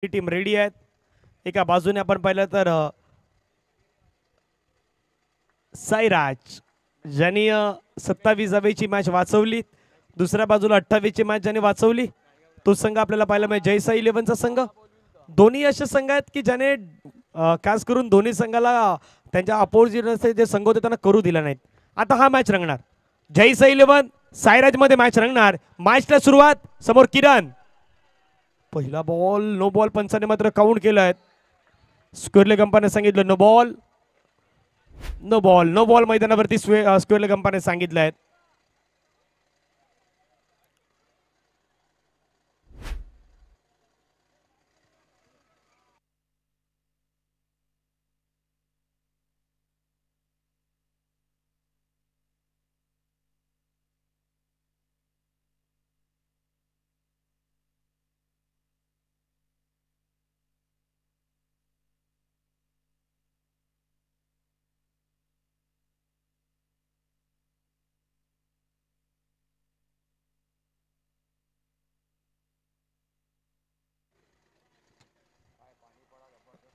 Team ready आहेत. एका बाजूने आपण पाहिलं तर साईराज ज्यांनी 27वी मॅच वाचवली, दुसऱ्या बाजूला 28वी मॅच ज्यांनी वाचवली तो संघ आपल्याला पाहायला मिळेल जय साई 11चा संघ. दोन्ही असे संघ आहेत की ज्याने खास करून दोन्ही संघाला त्यांच्या अपोजिट जे संघ होते त्यांना करू दिला नाहीत. आता हा मॅच रंगणार जय साई 11 साईराज मध्ये मॅच रंगणार. मॅचला सुरुवात समोर किरण. पहिला बॉल नो बॉल पंचाने मात्र काउंट केलाय. स्क्वेअर लेग अंपायरने सांगितलं no ball no ball no ball मैदानावरती स्क्वेअर लेग अंपायरने सांगितलंय.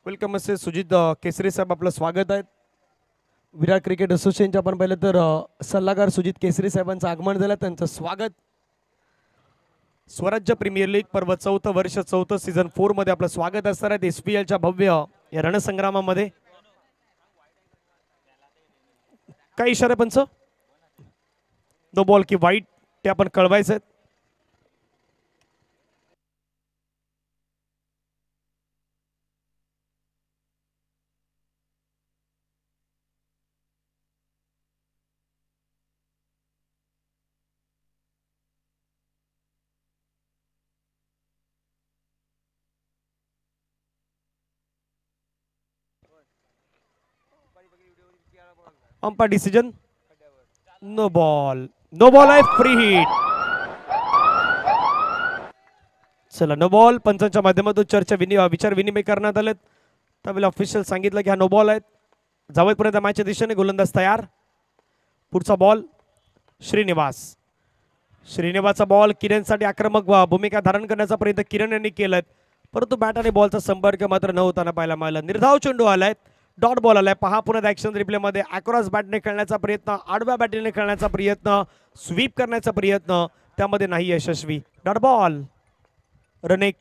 वेलकम असे सुजित केसरी साहेब आपलं स्वागत आहे. विराट क्रिकेट असोसिएशनचे आपण पाहिलं तर सल्लागार सुजित केसरी साहेबांचं आगमन झालं, त्यांचं स्वागत. स्वराज्य प्रीमियर लीग पर्व 4th वर्ष 4th सीझन 4 मध्ये आपलं स्वागत असणार आहे. SPLच्या भव्य या रणसंग्रामामध्ये काय इशारा पंच नो बॉल की वाईट ते आपण कळवायचं. अंपायर डिसिजन नो बॉल आहे. Free hit. चला नो बॉल पंचांच्या माध्यमातून चर्चा विचार विनिमय करण्यात आलेत. त्यावेळेला ऑफिशियल सांगितलं की हा नो बॉल आहे. जावेपर्यंत मॅचच्या दिशेने गोलंदाज तयार. पुढचा बॉल श्रीनिवासचा बॉल किरणसाठी आक्रमक भूमिका धारण करण्याचा प्रयत्न किरण यांनी केलाय, परंतु बॅट आणि बॉलचा संपर्क मात्र न होताना पाहायला मिळाला. निर्धाव चेंडू आलाय, डॉट बॉल आलाय. पहा पुन्हा ऍक्शन रिप्ले मध्ये अक्रॉस बॅटने खेळण्याचा प्रयत्न, आडव्या बॅटने खेळण्याचा प्रयत्न, स्वीप करण्याचा प्रयत्न, त्यामध्ये नाही यशस्वी. डॉट बॉल रन एक.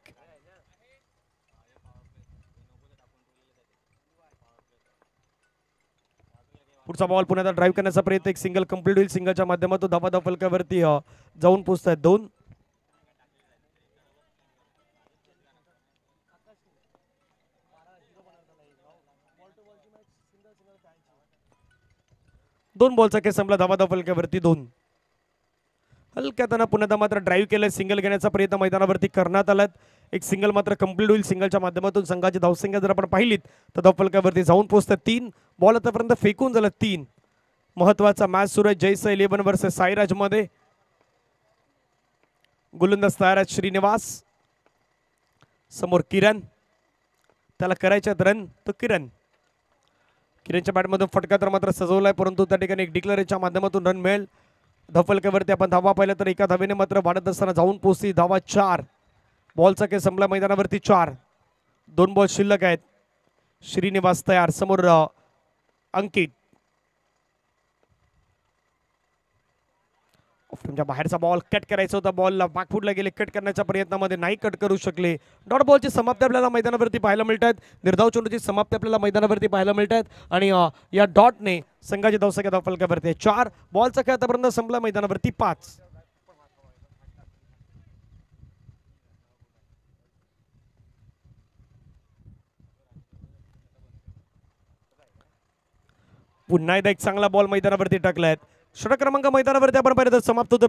पुढचा बॉल पुन्हा ड्राईव्ह करण्याचा प्रयत्न, एक सिंगल कंप्लीट होईल. सिंगलच्या माध्यमातून धावा फलकावरती जाऊन पोहोचतायत 2. दोन बॉलचा खेळ संपला. धावा फलकावरती 2. हलक्या त्यांना पुन्हा मात्र ड्राईव्ह केलंय. सिंगल घेण्याचा प्रयत्न मैदानावरती करण्यात आलाय. एक सिंगल मात्र कंप्लीट होईल. सिंगलच्या माध्यमातून संघाची धावसंख्या जर आपण पाहिलीत तर धावफलकावरती जाऊन पोहोचतात 3. बॉल आतापर्यंत फेकून झाला 3. महत्वाचा मॅच सुरू आहे जय साई 11 वर्सेस साईराज मध्ये. गोलंदाज तयार आहेत श्रीनिवास. समोर किरण, त्याला करायच्यात रन. तो किरणच्या बॅटमधून फटका तर मात्र सजवलाय, परंतु त्या ठिकाणी एक डिक्लेअरच्या माध्यमातून रन मिळेल. धावफलकावरती आपण धावा पाहिलं तर एका धावेने मात्र वाढत असताना जाऊन पोहोचली. धावा 4. बॉलचा खेळ संपला. मैदानावरती 4. 2 बॉल शिल्लक आहेत. श्रीनिवास तयार. समोर अंकित. तुमच्या बाहेरचा बॉल कट करायचा होता. बॉलला बॅकफुटला गेले, कट करण्याच्या प्रयत्नामध्ये नाही कट करू शकले. डॉट बॉलची समाप्ती आपल्याला मैदानावरती पाहायला मिळत आहेत. निर्धाव चेंडूची समाप्ती आपल्याला मैदानावरती पाहायला मिळत आहेत. आणि या डॉटने संघाची धावसंख्या धावफलकावरती 4. बॉलचा खेळ आतापर्यंत संपला. मैदानावरती 5. पुन्हा एकदा एक चांगला बॉल मैदानावरती टाकलाय. षटक क्रमांक मैदानावरती आपण पाहिलं तर समाप्त होतं.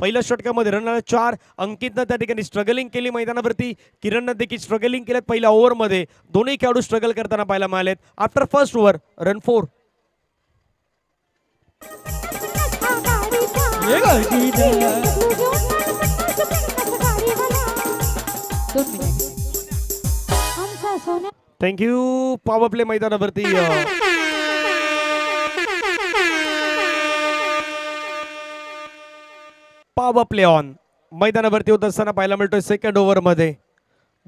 पहिल्या षटकामध्ये रन 4. अंकितनं त्या ठिकाणी स्ट्रगलिंग केली मैदानावरती. किरणनं देखील स्ट्रगलिंग केलं पहिल्या ओव्हरमध्ये. दोन्ही खेळाडू स्ट्रगल करताना पाहायला मिळालेत. After first over run 4. Thank you. Power play मैदानावरती पॉवर प्ले ऑन मैदानावरती होत असताना पाहायला मिळतोय सेकंड ओव्हर मध्ये.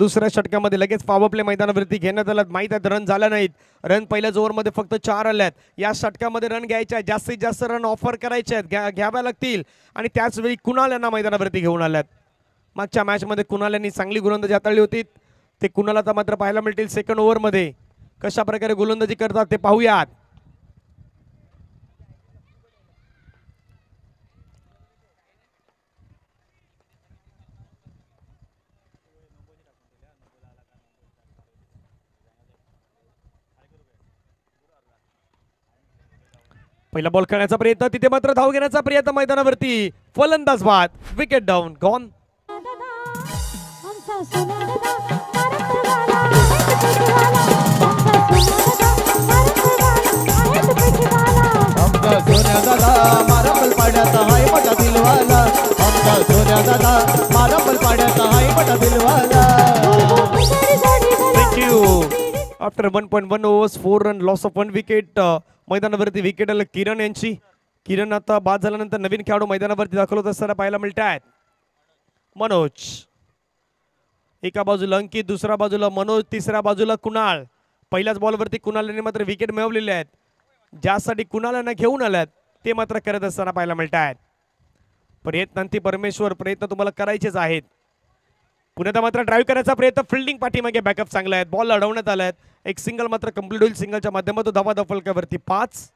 दुसऱ्या षटकामध्ये लगेच पॉवर प्ले मैदानावरती घेण्यात आला. माहीत आहेत रन झाल्या नाहीत. रन पहिल्याच ओव्हरमध्ये फक्त 4 आल्यात. या षटकामध्ये रन घ्यायचे आहेत, जास्तीत जास्त रन ऑफर करायचे आहेत, घ्याव्या लागतील. आणि त्याच वेळी कुणाल यांना मैदानावरती घेऊन आल्यात. मागच्या मॅचमध्ये कुणाल यांनी चांगली गोलंदाजी हाताळली होती. ते कुणाल आता मात्र पाहायला मिळतील सेकंड ओव्हरमध्ये कशा प्रकारे गोलंदाजी करतात ते पाहूयात. पहिला बॉल खेळण्याचा प्रयत्न, तिथे मात्र धाव घेण्याचा प्रयत्न मैदानावरती. फलंदाज बाद, विकेट डाऊन, गॉन. सोन्या दादा मारा पलपाड्याचा हाय मोठा दिलवाला. आमचा सोन्या दादा मारा पलपाड्याचा हाय मोठा दिलवाला. Thank you. After 1.1 overs 4 run loss of 1 wicket. मैदानावरती विकेट आलं किरण यांची. किरण आता बाद झाल्यानंतर नवीन खेळाडू मैदानावरती दाखल होत असताना पाहायला मिळत आहेत. मनोज एका बाजूला अंकित, दुसऱ्या बाजूला मनोज, तिसऱ्या बाजूला कुणाल. पहिल्याच बॉलवरती कुणाल यांनी मात्र विकेट मिळवलेले आहेत. ज्यासाठी कुणाल यांना घेऊन आल्यात ते मात्र करत असताना पाहायला मिळत आहेत. प्रयत्नांती परमेश्वर, प्रयत्न तुम्हाला करायचेच आहेत. पुण्यात मात्र ड्राईव्ह करायचा प्रयत्न, फिल्डिंग पाठीमागे बॅकअप चांगला आहेत. बॉल अडवण्यात आलाय. एक सिंगल मात्र कंप्लीट होईल. सिंगलच्या माध्यमातून धावा फलकावरती 5.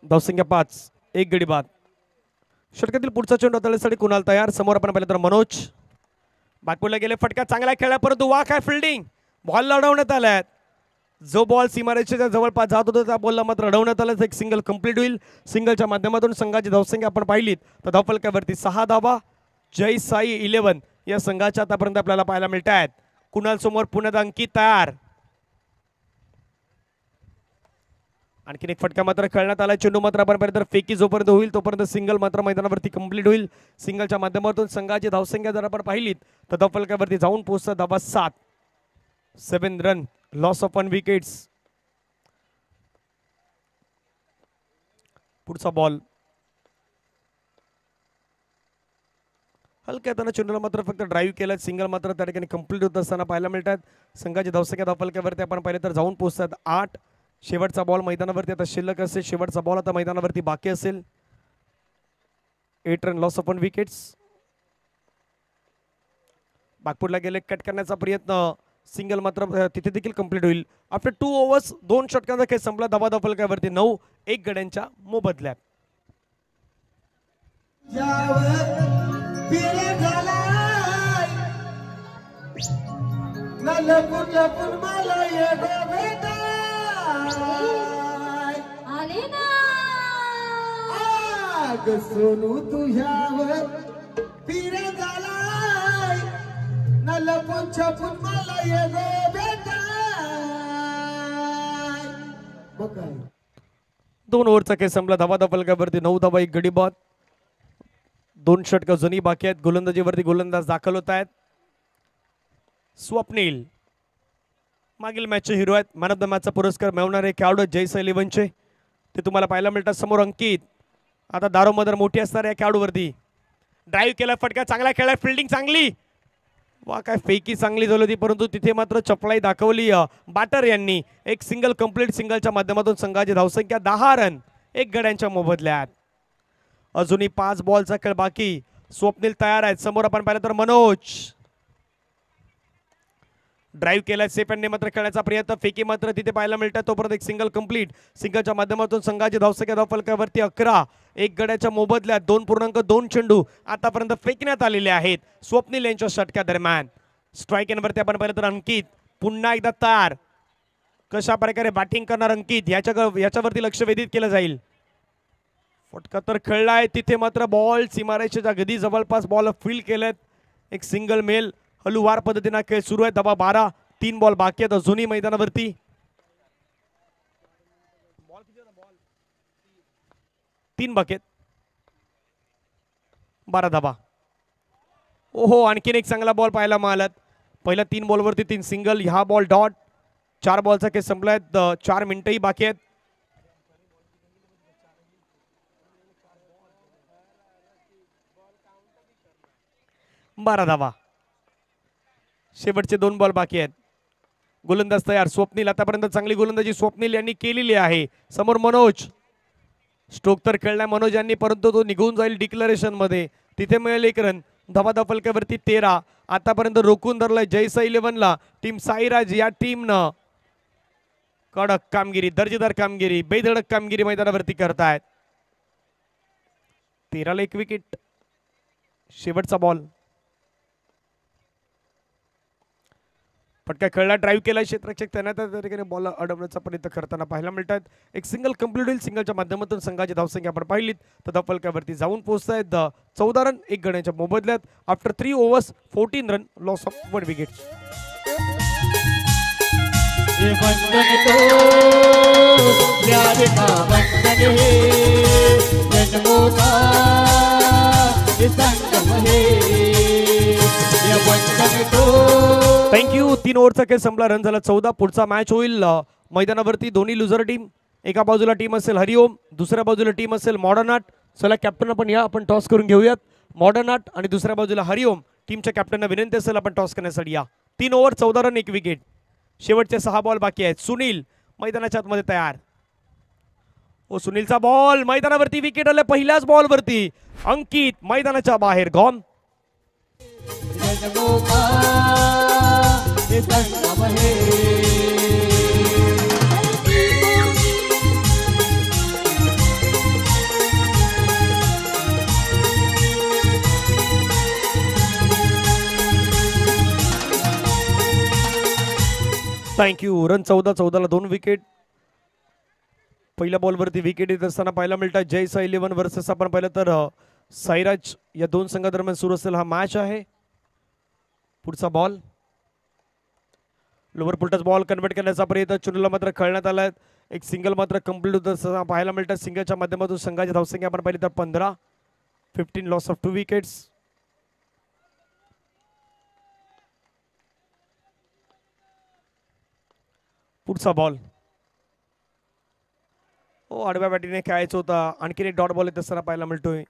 धावसंख्या 5, 1 गडी बाद. षटकातील पुढचा चेंडू हाताळण्यासाठी कुणाल तयार. समोर आपण पाहिलं तर मनोज बाकूला गेले. फटका चांगला खेळला, परंतु वा काय फिल्डिंग. बॉल लढवण्यात आलाय. जो बॉल सीमारेषेच्या जवळपास जात होता त्या बॉलला मात्र अडवण्यात आलं. एक सिंगल कंप्लीट होईल. सिंगलच्या माध्यमातून संघाची धावसंख्या आपण पाहिलीत तर धावफलकावरती 6 धावा. जय साई 11 या संघाच्या आतापर्यंत आपल्याला पाहायला मिळत आहेत. कुणाल समोर पुण्यात अंकित तयार. आणखीन एक फटका मात्र खेळण्यात आला. चेंडू मात्र आपण पाहिलं तर फेकी जोपर्यंत होईल तोपर्यंत सिंगल मात्र मैदानावरती कंप्लीट होईल. सिंगलच्या माध्यमातून संघाची धावसंख्या जर आपण पाहिलीत तर धावफलकावरती जाऊन पोहोचतात धावा 7. 7 रन लॉस ऑफ 1 विकेट्स. पुढचा बॉल हलक्या हाताने चेंडूला मात्र फक्त ड्राईव्ह केला. सिंगल मात्र त्या ठिकाणी कंप्लीट होत असताना पाहायला मिळतात. संघाची धावसंख्या धावफलकावरती आपण पाहिलं तर जाऊन पोहोचतात 8. शेवटचा बॉल मैदानावरती आता शिल्लक असेल. शेवटचा बॉल आता मैदानावरती बाकी असेल. 8 रन लॉस ऑफ 1 विकेट्स. बागपूरला गेले, कट करण्याचा प्रयत्न. सिंगल मात्र तिथे देखील कंप्लीट होईल. आफ्टर 2 overs 2 षटकांचा खेळ संपला. धावा धावफलकावरती 9, 1 गड्यांच्या मोबदल्यात. सोनू तुझ्यावर पिरे झालाय न लपून छपून मला ये गो बेटा. 2 ओव्हरचा खेळ संपला. धावा धावफलकावरती 9 धावा, 1 गडी बाद. 2 षटक जुनी बाकी आहेत. गोलंदाजीवरती गोलंदाज दाखल होत आहेत. स्वप्नील मागील मॅचचे हिरो आहेत. मॅन ऑफ द मॅचचा पुरस्कार मिळवणारे खेळाडू जयसा 11चे ते तुम्हाला पाहायला मिळतात. समोर अंकित. आता दारोमदार मोठी असणार या खेळाडूवरती. ड्राईव्ह केला, फटका चांगला खेळला, फिल्डिंग चांगली. वा काय फेकी चांगली झाली होती, परंतु तिथे मात्र चपलाई दाखवली बाटर यांनी. एक सिंगल कंप्लीट. सिंगलच्या माध्यमातून संघाची धावसंख्या 10 रन 1 गड्यांच्या मोबदल्यात. अजूनही 5 बॉलचा खेळ बाकी. स्वप्नील तयार आहेत. समोर आपण पाहिलं तर मनोज ड्राईव्ह केलाय. सेफने मात्र खेळण्याचा प्रयत्न. फेकी मात्र तिथे पाहायला मिळतात. तोपर्यंत एक सिंगल कंप्लीट. सिंगलच्या माध्यमातून संघाची धावसंख्या धावफलकावरती 11, 1 गड्याच्या मोबदल्यात. 2.2 चेंडू आतापर्यंत फेकण्यात आलेले आहेत स्वप्नील यांच्या षटका दरम्यान. स्ट्राईक एंडवरती आपण पाहिलं तर अंकित पुन्हा एकदा तयार. कशा प्रकारे बॅटिंग करणार अंकित याच्यावरती लक्ष वेधित केलं जाईल. फटका तर खेळलाय. तिथे मात्र बॉल सीमारेषेच्या गदी जवळपास बॉल फील्ड केलेत. एक सिंगल मेल. हलुवार पद्धतीने खेळ सुरू आहे. धावा 12, 3 बॉल बाकी आहेत अजूनही मैदानावरती. 3 बाकी आहेत. 12 धावा. ओहो, आणखीन एक चांगला बॉल पाहायला मिळाला. पहिल्या 3 बॉलवरती 3 सिंगल, ह्या बॉल डॉट. 4 बॉलचा केस संपलायत. 4 मिनिटंही बाकी आहेत. बारा धावा. शेवटचे 2 बॉल बाकी आहेत. गोलंदाज तयार. स्वप्नील आतापर्यंत चांगली गोलंदाजी स्वप्नील यांनी केलेली आहे. समोर मनोज. स्ट्रोक तर खेळलाय मनोज यांनी, परंतु तो निघून जाईल डिक्लरेशन मध्ये. तिथे मिळेल 1 रन. धावा फलकावरती 13. आतापर्यंत रोखून धरलाय जयसा 11ला. टीम साईराज या टीमनं कडक कामगिरी, दर्जेदार कामगिरी, बेधडक कामगिरी मैदानावरती करतायत. 13ला 1 विकेट. शेवटचा बॉल. फटका खेळला, ड्राईव्ह केला. क्षेत्ररक्षक त्यांना त्या ठिकाणी बॉल अडवण्याचा प्रयत्न करताना पाहायला मिळतात. एक सिंगल कंप्लीट होईल. सिंगलच्या माध्यमातून संघाची धावसंख्या आपण पाहिलीत तर धावफलकावरती जाऊन पोहोचतायत 14 रन 1 गड्याच्या मोबदल्यात. After 3 overs 14 run, loss of 1 wicket. ये बंधन तो प्यार का बंधन है, जन्मों का ये संगम है. ये बंधन तो. थँक्यू. 3 ओव्हरचा खेळ संपला. रन झाला 14. पुढचा मॅच होईल मैदानावरती दोन्ही लुझर टीम. एका बाजूला टीम असेल हरिओम, दुसऱ्या बाजूला टीम असेल मॉडर्न आर्ट. चला कॅप्टन आपण या, आपण टॉस करून घेऊयात. मॉडर्न आर्ट आणि दुसऱ्या बाजूला हरिओम. टीमच्या कॅप्टनना विनंती असेल आपण टॉस करण्यासाठी या. 3 ओव्हर 14 रन 1 विकेट. शेवटचे 6 बॉल बाकी आहेत. सुनील मैदानाच्या आतमध्ये तयार. ओ सुनीलचा बॉल मैदानावरती, विकेट आले पहिल्याच बॉलवरती. अंकित मैदानाच्या बाहेर गॉन. जन्मों का ये संगम है. थँक्यू. रन 14ला 2 विकेट. पहिल्या बॉलवरती विकेट येत असताना पाहायला मिळतात जयसा 11 वर्सेस आपण पाहिलं तर साईराज या 2 संघादरम्यान सुरू असेल हा मॅच आहे. पुढचा बॉल लोवर पुलटच बॉल कन्वर्ट करण्याचा प्रयत्न चुनूला मात्र खेळण्यात आलाय. एक सिंगल मात्र कंप्लीट होत असताना पाहायला मिळतात. सिंगलच्या माध्यमातून संघाची धावसंख्या आपण पाहिली तर 15. 15 लॉस ऑफ 2 विकेट्स. पुढचा बॉल. हो आडव्या बॅटीने खेळायचं होता. आणखीन एक डॉट बॉल येत असताना पाहायला मिळतोय.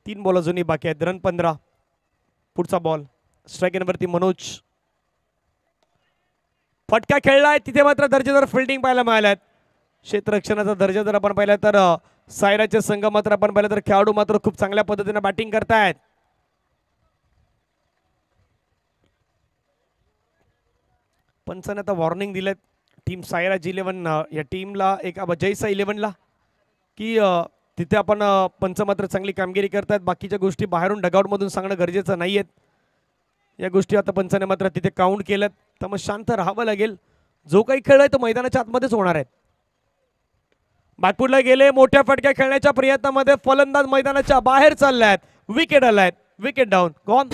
तीन बॉल अजूनही बाकी आहेत. रन 15. पुढचा बॉल. स्ट्राईक वरती मनोज. फटका खेळलाय. तिथे मात्र दर्जेदार फिल्डिंग पाहायला मिळाल्यात. क्षेत्ररक्षणाचा दर्जा जर आपण पाहिला तर सायराचे संघ मात्र आपण पाहिलं तर खेळाडू मात्र खूप चांगल्या पद्धतीने बॅटिंग करतायत. पंचाने आता वॉर्निंग दिलेत टीम सायराज 11 या टीमला, एक जयसा 11ला की तिथे आपण पंच मात्र चांगली कामगिरी करतायत. बाकीच्या गोष्टी बाहेरून डगआउट मधून सांगणं गरजेचं नाहीये. या गोष्टी आता पंचाने मात्र तिथे काउंट केल्यात. त्यामुळे शांत राहावं लागेल. जो काही खेळ आहे तो मैदानाच्या आतमध्येच होणार आहे. बॅकफुटला गेले. मोठ्या फटक्या खेळण्याच्या प्रयत्नामध्ये फलंदाज मैदानाच्या बाहेर चालल्यात. विकेट आलाय. Wicket down. गॉन.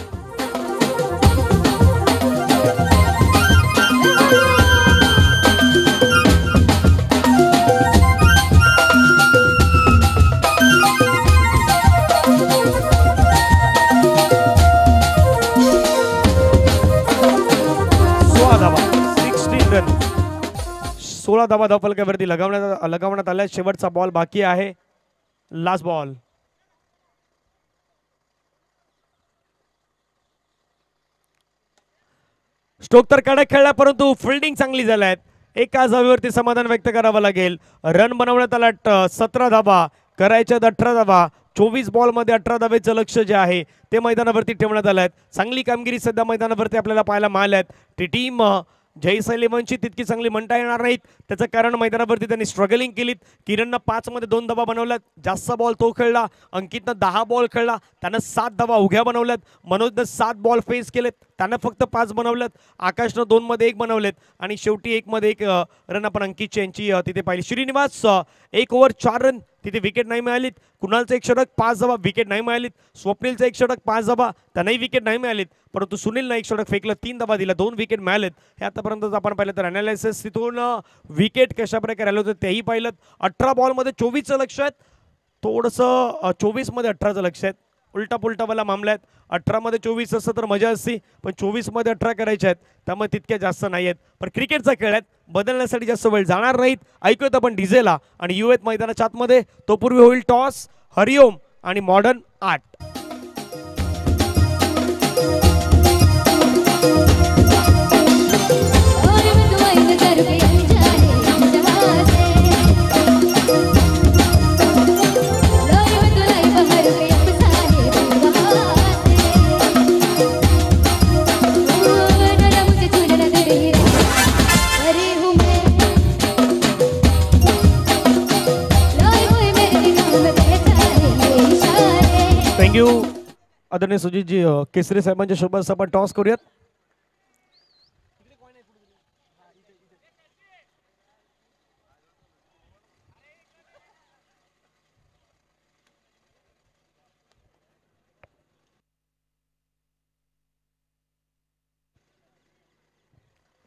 रन 16 धावा धावफलकावरती लगावण्यात आल्या. शेवटचा बॉल बाकी आहे. Last ball. स्ट्रोक तर कडक खेळला परंतु फिल्डिंग चांगली झाल्यात. एका धावेवरती समाधान व्यक्त करावं लागेल. रन बनवण्यात आला 17 धावा, करायच्या 18 धावा. 24 बॉल मध्ये 18 धावेचं लक्ष जे आहे ते मैदानावरती ठेवण्यात आलं आहे. चांगली कामगिरी सध्या मैदानावरती आपल्याला पाहायला मिळाल्यात. ती टीम जयसा 11ची तितकी चांगली म्हणता येणार नाहीत. त्याचं कारण मैदानावरती त्यांनी स्ट्रगलिंग केलीत. किरणनं 5 मध्ये 2 धावा बनवल्यात. जास्त बॉल तो खेळला. अंकितनं 10 बॉल खेळला, त्यानं 7 धावा उघ्या बनवल्यात. मनोजनं 7 बॉल फेस केलेत, त्यानं फक्त 5 बनवल्यात. आकाशनं 2 मध्ये 1 बनवलेत आणि शेवटी 1 मध्ये 1 रन आपण अंकित यांची तिथे पाहिली. श्रीनिवास 1 ओव्हर 4 रन तिथे विकेट नाही मिळालीत. कुणालचं एक षटक 5 धावा विकेट नाही मिळालीत. स्वप्नीलचं एक षटक 5 धावा त्यांनाही विकेट नाही मिळालीत. परंतु सुनीलनं एक षटक फेकलं 3 धावा दिला 2 विकेट मिळालेत. हे आतापर्यंत आपण पाहिलं तर अनालिसिस तिथून विकेट कशा प्रकारे आलं होतं तेही पाहिलं. 18 बॉलमध्ये 24चं लक्ष आहेत. थोडंसं 24मध्ये 18चं लक्ष आहेत. उलटा पुलटावाला मामला आहेत. 18मध्ये 24 असतं तर मजा असती पण 24मध्ये 18 करायचे आहेत त्यामुळे तितक्या जास्त नाही आहेत. पण क्रिकेटचा खेळ आहेत बदलण्यासाठी जास्त वेळ जाणार नाहीत. ऐकूयात आपण डीजेला आणि युएत मैदानाच्या आतमध्ये. तो पूर्वी होईल टॉस हरिओम आणि मॉडर्न 8. थँक्यू आदरणीय सुजितजी. केसरी साहेबांच्या सोबत आपण टॉस करूयात.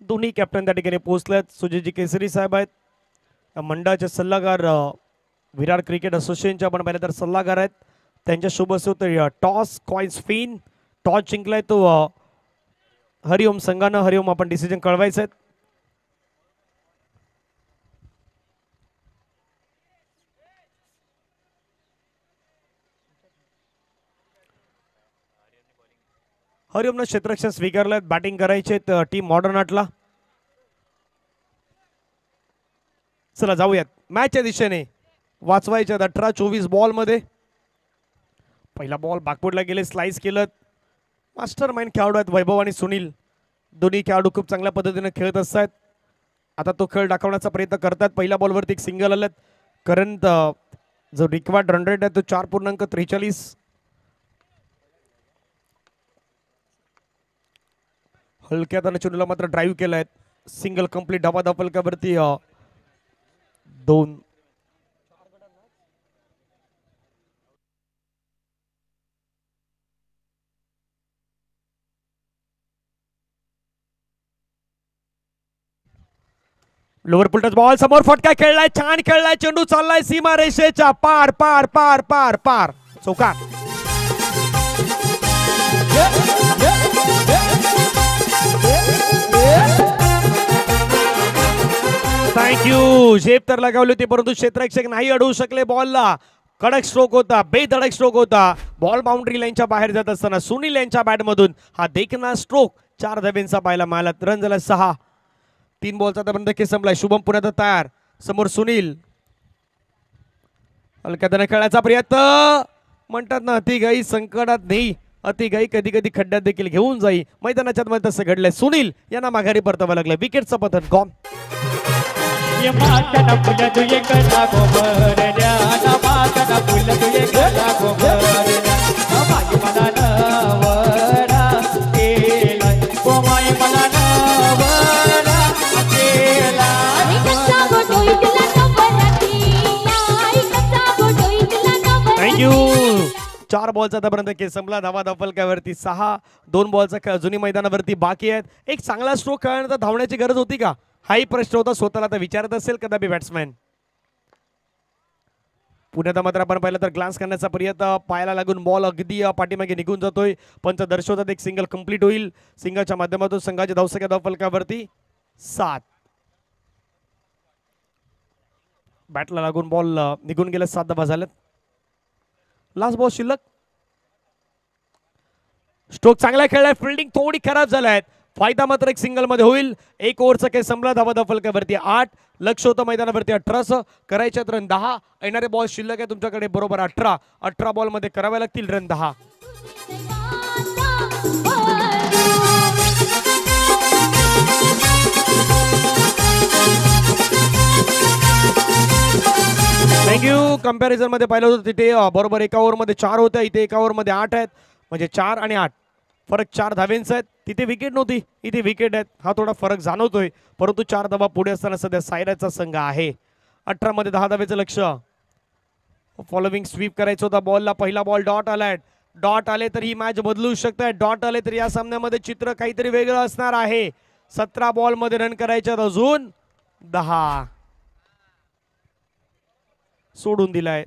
दोन्ही कॅप्टन त्या ठिकाणी पोहोचलेत. सुजितजी केसरी साहेब आहेत मंडळाचे सल्लागार. विरार क्रिकेट असोसिएशनचे आपण पाहिलं तर सल्लागार आहेत. त्यांच्यासोबत होतं टॉस कॉइन्स फिन. टॉस जिंकलाय तो हरिओम संघानं. हरिओम आपण डिसिजन कळवायचं आहे. हरिओमनं क्षेत्ररक्षण स्वीकारलं. बॅटिंग करायचे टीम मॉडर्न 8ला. चला जाऊयात मॅचच्या दिशेने. वाचवायच्यात 18-24 बॉलमध्ये. पहिला बॉल बॅकवर्डला गेले स्लाइस केलं. मास्टर माइंड खेळाडू आहेत वैभव आणि सुनील. दोन्ही खेळाडू खूप चांगल्या पद्धतीने खेळत असतात. आता तो खेळ दाखवण्याचा प्रयत्न करतात. पहिल्या बॉलवरती एक सिंगल आलं. करंट जो रिक्वायर्ड रन रेट आहे तो 4.43. हलक्या त्याने चुनीला मात्र ड्राईव्ह केलाय. सिंगल कंप्लीट धावा फलकावरती 2. लोअर पुलटच बॉल समोर फटका खेळलाय. छान खेळलाय. चेंडू चाललाय सीमा रेषेच्या पार पार पार पार पार चौकार. थँक्यू. झेप तर लगावली होती परंतु क्षेत्ररक्षक नाही अडवू शकले बॉलला. कडक स्ट्रोक होता. बेधडक स्ट्रोक होता. बॉल बाउंड्री लाईनच्या बाहेर जात असताना सुनील यांच्या बॅटमधून हा देखना स्ट्रोक 4 धाब्यांचा पाहायला मिळाला. रन झाला 6. 3 बॉलचा आतापर्यंत खेळ संपलाय. शुभम पुण्यात तयार. समोर सुनील. हलक्याने खेळायचा प्रयत्न. म्हणतात ना अतिघाई संकटात नाही. अतिघाई कधी कधी खड्ड्यात देखील घेऊन जाई. मैदानाच्या मध्ये तसं घडलंय. सुनील यांना माघारी परतावं लागलं. विकेटचं पतन गॉन. थँक्यू. 4 बॉलचा आतापर्यंत खेळ संपला. धावा फलकावरती 6. 2 बॉलचा खेळ अजूनही मैदानावरती बाकी आहेत. एक चांगला स्ट्रोक खेळण्यानंतर धावण्याची गरज होती का हाही प्रश्न होता. स्वतःला आता विचारत असेल कदापि बॅट्समॅन. पुण्यात मात्र आपण पाहिलं तर ग्लान्स करण्याचा प्रयत्न. पायाला लागून बॉल अगदी पाठीमागे निघून जातोय. पंच दर्शवतात एक सिंगल कंप्लीट होईल. सिंगलच्या माध्यमातून संघाच्या धावसंख्या धावफलकावरती 7. बॅटला लागून बॉल निघून गेले. 7 धावा झाल्यात. लास्ट बॉल शिल्लक. स्ट्रोक चांगला खेळलाय. फिल्डिंग थोडी खराब झालाय. फायदा मात्र एक सिंगल मध्ये होईल. 1 ओव्हरचा खेळ संपला. धावा फलकावरती 8. लक्ष होतं मैदानावरती 18. करायच्यात रन 10. येणारे बॉल शिल्लक आहे तुमच्याकडे बरोबर 18. 18 बॉल मध्ये करावे लागतील रन 10. थँक्यू. कंपॅरिझन मध्ये पाहिलं होतं तिथे बरोबर 1 ओव्हरमध्ये 4 होत्या. इथे 1 ओव्हरमध्ये 8 आहेत. म्हणजे 4 आणि 8 फरक 4 धावेंचा आहेत. तिथे विकेट नव्हती. इथे विकेट आहेत. हा थोडा फरक जाणवतोय. परंतु 4 धावा पुढे असताना सध्या सायराचा संघ आहे. 18 मध्ये 10 धावेचं लक्ष. फॉलोविंग स्वीप करायचं होता बॉलला. पहिला बॉल डॉट आलाय. डॉट आले तर ही मॅच बदलू शकते. डॉट आले तर या सामन्यामध्ये चित्र काहीतरी वेगळं असणार आहे. 17 बॉल मध्ये रन करायच्यात अजून 10 सोडून दिलाय.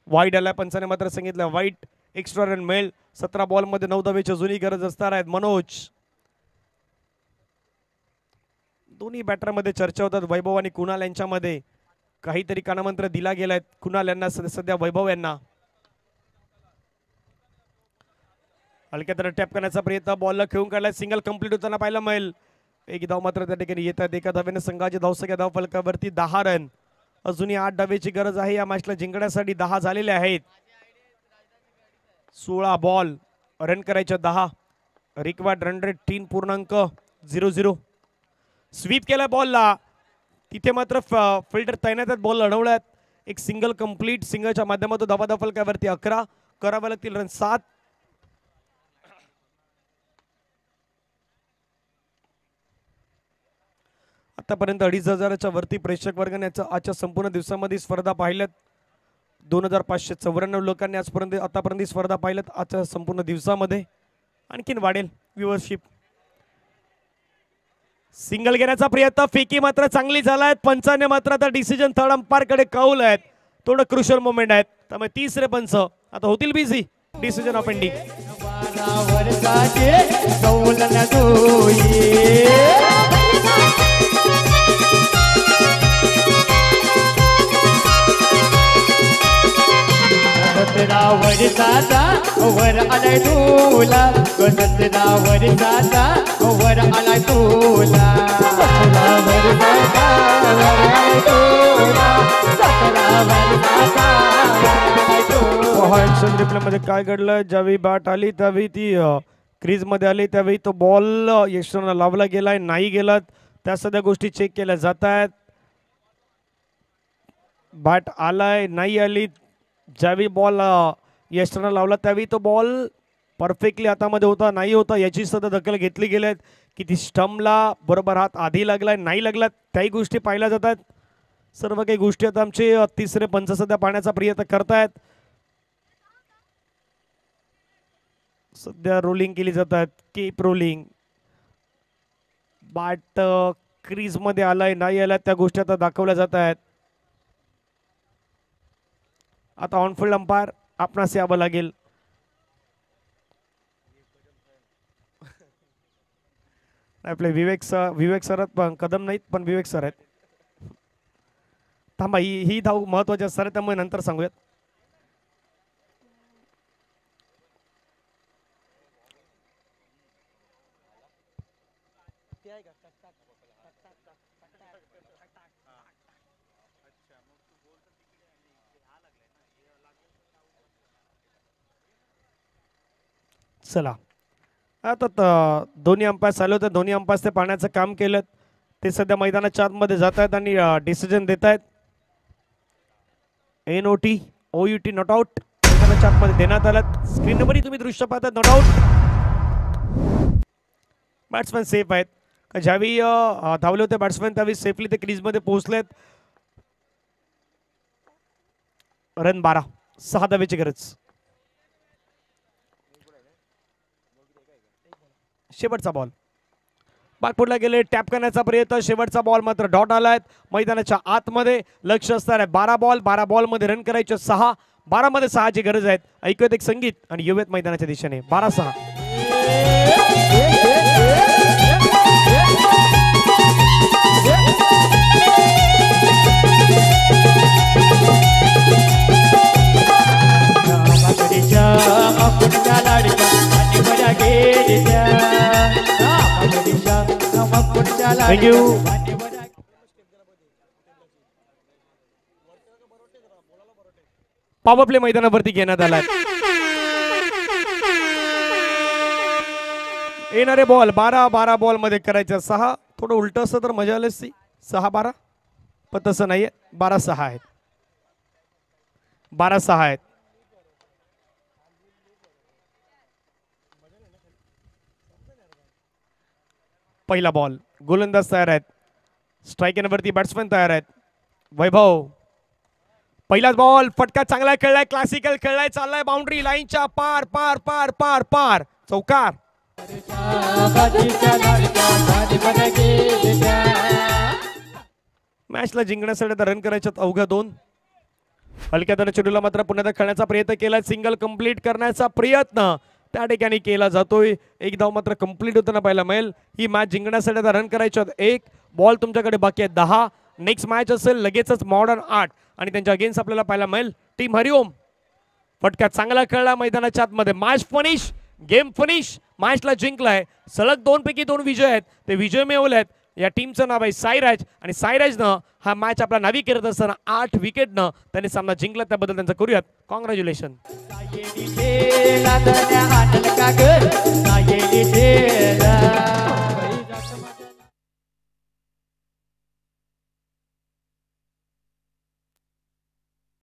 वाईट आलाय. पंचाने मात्र सांगितलं वाईट एक्स्ट्रा रन मिळेल. 17 बॉल मध्ये 9 धावेची जुनी गरज असणार आहेत. मनोज दोन्ही बॅटरमध्ये चर्चा होतात. वैभव आणि कुणाल यांच्यामध्ये काहीतरी कानामंत्र दिला गेलाय. कुणाल यांना सध्या वैभव यांना हलक्या टॅप करण्याचा प्रयत्न. बॉलला खेळून काढलाय. सिंगल कंप्लीट होताना पाहायला मिळेल. एक धाव मात्र त्या ठिकाणी येतात. एका धावेने संघाची धावसंख्या धाव फलकावरती 10 रन. अजूनही 8 धावेची गरज आहे या मॅचला जिंकण्यासाठी. 10 झालेले आहेत. 16 बॉल रन करायच्या 10. Required run rate 3.00. स्वीप केला बॉलला. तिथे मात्र फिल्डर तैनात बॉल अडवल्यात. एक सिंगल कंप्लीट. सिंगलच्या माध्यमातून धावा फलकावरती 11 करावे लागतील रन 7. आतापर्यंत 2,500च्या वरती प्रेक्षक वर्गाने आजच्या संपूर्ण दिवसामध्ये स्पर्धा पाहिल्यात. 2,594 लोकांनी आतापर्यंत स्पर्धा पाहिल्यात आजच्या संपूर्ण दिवसामध्ये. आणखीन वाढेल व्ह्यूअरशिप. सिंगल घेण्याचा प्रयत्न. फेकी मात्र चांगली झालाय. पंचाने मात्र आता डिसिजन थर्ड अंपायर कडे कौल आहेत. थोडं क्रुशियल मोमेंट आहेत. त्यामुळे 3रे पंच आता होतील बिझी. Decision of ending. वर आलाय तुला. वर आलाय तुला. मध्ये काय घडलं. ज्यावेळी बॅट आली त्यावेळी ती क्रीज मध्ये आली. त्यावेळी तो बॉल यशवंतला लावला गेलाय नाही गेला. त्या सगळ्या गोष्टी चेक केल्या जात आहेत. बॅट आलाय नाही आली. ज्यावेळी बॉल यशवंतला लावला त्यावेळी तो बॉल परफेक्टली हातामध्ये होता नाही होता याची सुद्धा दखल घेतली गेली. किती स्टंपला बरोबर हात आधी लागलाय नाही लागला त्याही गोष्टी पाहिल्या जातात. सर्व काही गोष्टी आता आमचे 3रे पंच सध्या पाहण्याचा प्रयत्न करतायत. सध्या रोलिंग केली जातात. Keep rolling. बॅट क्रीज मध्ये आलाय नाही आलाय त्या गोष्टी आता दाखवल्या जात आहेत. आता ऑनफिल्ड अंपायर आपणास यावं लागेल. आपले विवेक सर पण कदम नाहीत पण विवेक सर आहेत. थांबा ही धाव महत्वाची असणार आहे त्यामुळे नंतर सांगूयात. चला आता दोन्ही अंपायर चालू होते. दोन्ही अंपायर ते पाहण्याचं काम केलं. ते सध्या मैदानाच्या आतमध्ये जात आहेत आणि डिसिजन देत आहेत. NOT OUT नॉट आउट मैदानाच्या आतमध्ये देण्यात आलं. स्क्रीनवरही तुम्ही दृश्य पाहता नॉट आउट. बॅट्समॅन सेफ आहेत. ज्यावेळी धावले होते बॅट्समॅन त्यावेळी सेफली ते क्रीजमध्ये पोहोचलेत. रन 12. 6 धावेची गरज. शेवटचा बॉल बागपूरला गेले. टॅप करण्याचा प्रयत्न. शेवटचा बॉल मात्र डॉट आलाय. मैदानाच्या आतमध्ये लक्ष असणार आहे. 12 बॉल मध्ये रन करायचे 6. 12 मध्ये 6 ची गरज आहे. ऐकूयात एक संगीत आणि येऊयात मैदानाच्या दिशेने. 12-6. Thank you. पॉवर प्ले मैदानावरती घेण्यात आलाय. येणारे बॉल 12 बॉल मध्ये करायचं 6. थोडं उलट असतं तर मजा आली असती. 6-12 पण तसं नाहीये. 12-6 आहेत. 12-6 आहेत. पहिला बॉल. गोलंदाज तयार आहेत. स्ट्राईक येण्यावरती बॅट्समॅन तयार आहेत. वैभव पहिलाच बॉल फटका चांगला खेळलाय, क्लासिकल खेळलाय, चाललाय बाउंड्री लाईनच्या पार पार पार पार पार चौकार. मॅचला जिंकण्यासाठी आता रन करायच्यात अवघ्या 2. हलक्या त्याने चेंडूला मात्र पुन्हा एकदा खेळण्याचा प्रयत्न केला, सिंगल कंप्लीट करण्याचा प्रयत्न त्या ठिकाणी केला जातोय. एक धाव मात्र कंप्लीट होताना पाहायला मिळेल. ही मॅच जिंकण्यासाठी आता रन करायचे आहेत 1. बॉल तुमच्याकडे बाकी आहे 10. नेक्स्ट मॅच असेल लगेचच मॉडर्न 8 आणि त्यांच्या अगेन्स्ट आपल्याला पाहायला मिळेल टीम हरिओम. फटका चांगला खेळला मैदानाच्या आतमध्ये. Match finish, game finish. मॅचला जिंकलाय. सलग 2 पैकी 2 विजय आहेत, ते विजय मिळवलेत. या टीमचं नाव आहे साईराज आणि साईराजनं हा मॅच आपला नावी करत असताना 8 विकेटनं त्यांनी सामना जिंकला. त्याबद्दल त्यांचं करूयात कॉंग्रॅच्युलेशन.